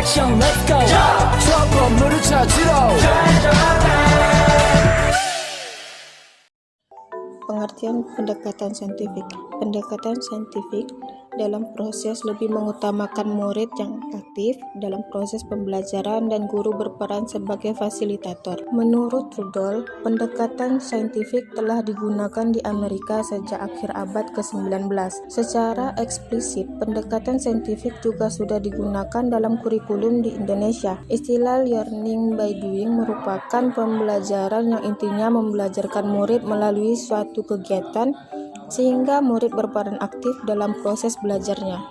action, let's go. 추억 건물을 찾으러. Pengertian pendekatan saintifik. Pendekatan saintifik dalam proses lebih mengutamakan murid yang aktif dalam proses pembelajaran dan guru berperan sebagai fasilitator. Menurut Rudolf, pendekatan saintifik telah digunakan di Amerika sejak akhir abad ke-19. Secara eksplisit, pendekatan saintifik juga sudah digunakan dalam kurikulum di Indonesia. Istilah learning by doing merupakan pembelajaran yang intinya membelajarkan murid melalui suatu kegiatan sehingga murid berperan aktif dalam proses belajarnya.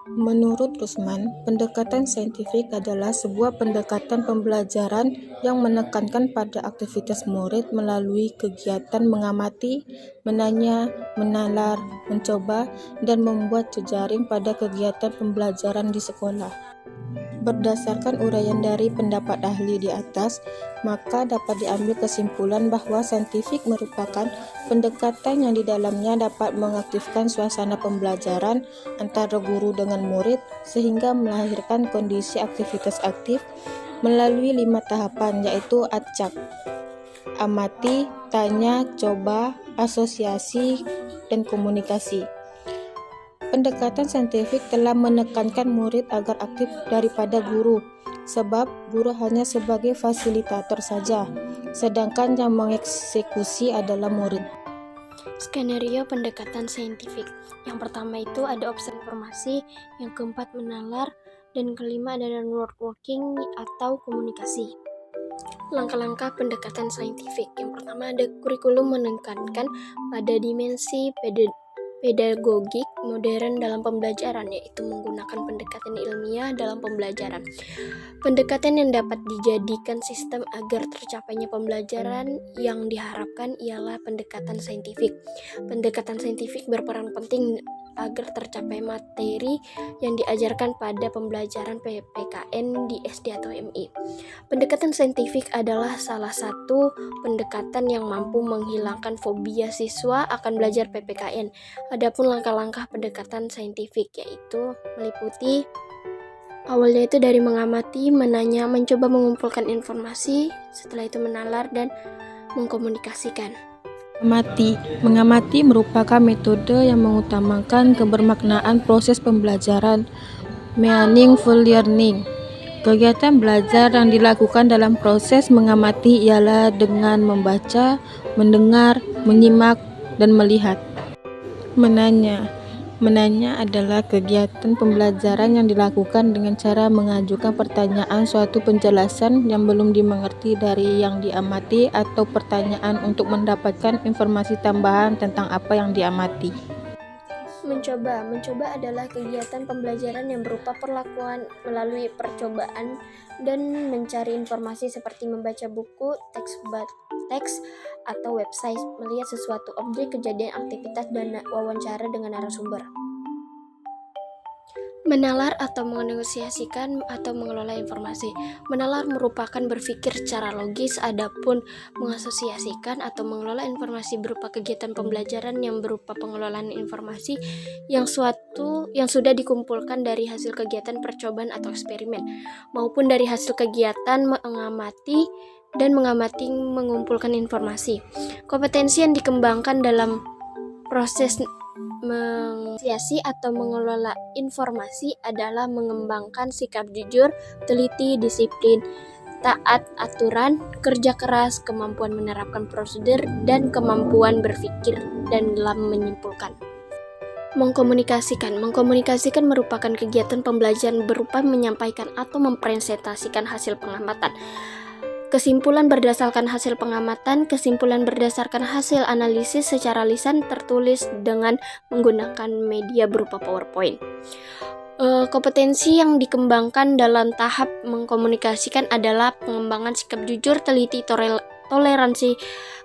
Menurut Rusman, pendekatan saintifik adalah sebuah pendekatan pembelajaran yang menekankan pada aktivitas murid melalui kegiatan mengamati, menanya, menalar, mencoba, dan membuat jejaring pada kegiatan pembelajaran di sekolah. Berdasarkan uraian dari pendapat ahli di atas, maka dapat diambil kesimpulan bahwa saintifik merupakan pendekatan yang di dalamnya dapat mengaktifkan suasana pembelajaran antara guru dengan murid sehingga melahirkan kondisi aktivitas aktif melalui 5 tahapan, yaitu acak, amati, tanya, coba, asosiasi, dan komunikasi. Pendekatan saintifik telah menekankan murid agar aktif daripada guru, sebab guru hanya sebagai fasilitator saja, sedangkan yang mengeksekusi adalah murid. Skenario pendekatan saintifik. Yang pertama itu ada observasi informasi, yang keempat menalar, dan kelima adalah networking atau komunikasi. Langkah-langkah pendekatan saintifik. Yang pertama ada kurikulum menekankan pada dimensi pedagogik modern dalam pembelajaran, yaitu menggunakan pendekatan ilmiah dalam pembelajaran. Pendekatan yang dapat dijadikan sistem agar tercapainya pembelajaran yang diharapkan ialah pendekatan saintifik. Pendekatan saintifik berperan penting agar tercapai materi yang diajarkan pada pembelajaran PPKN di SD atau MI. Pendekatan saintifik adalah salah satu pendekatan yang mampu menghilangkan fobia siswa akan belajar PPKN. Adapun langkah-langkah pendekatan saintifik yaitu meliputi awalnya itu dari mengamati, menanya, mencoba mengumpulkan informasi, setelah itu menalar dan mengkomunikasikan. Mengamati merupakan metode yang mengutamakan kebermaknaan proses pembelajaran, meaningful learning. Kegiatan belajar yang dilakukan dalam proses mengamati ialah dengan membaca, mendengar, menyimak, dan melihat. Menanya adalah kegiatan pembelajaran yang dilakukan dengan cara mengajukan pertanyaan suatu penjelasan yang belum dimengerti dari yang diamati atau pertanyaan untuk mendapatkan informasi tambahan tentang apa yang diamati. Mencoba adalah kegiatan pembelajaran yang berupa perlakuan melalui percobaan dan mencari informasi seperti membaca buku, teks atau website, melihat sesuatu objek, kejadian, aktivitas, dan wawancara dengan narasumber. Menalar atau menegosiasikan atau mengelola informasi. Menalar merupakan berpikir secara logis, adapun mengasosiasikan atau mengelola informasi berupa kegiatan pembelajaran yang berupa pengelolaan informasi yang sudah dikumpulkan dari hasil kegiatan percobaan atau eksperimen, maupun dari hasil kegiatan mengamati mengumpulkan informasi. Kompetensi yang dikembangkan dalam proses mengasosiasi atau mengelola informasi adalah mengembangkan sikap jujur, teliti, disiplin, taat aturan, kerja keras, kemampuan menerapkan prosedur, dan kemampuan berpikir dan dalam menyimpulkan. Mengkomunikasikan merupakan kegiatan pembelajaran berupa menyampaikan atau mempresentasikan hasil pengamatan. Kesimpulan berdasarkan hasil pengamatan, kesimpulan berdasarkan hasil analisis secara lisan tertulis dengan menggunakan media berupa PowerPoint. Kompetensi yang dikembangkan dalam tahap mengkomunikasikan adalah pengembangan sikap jujur, teliti, toleransi,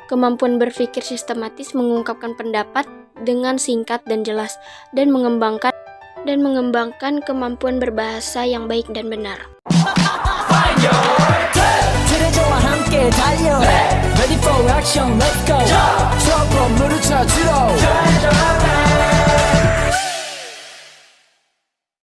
kemampuan berpikir sistematis, mengungkapkan pendapat dengan singkat dan jelas, dan mengembangkan kemampuan berbahasa yang baik dan benar. Ready for action, let's go. 추억 건물을 찾으러.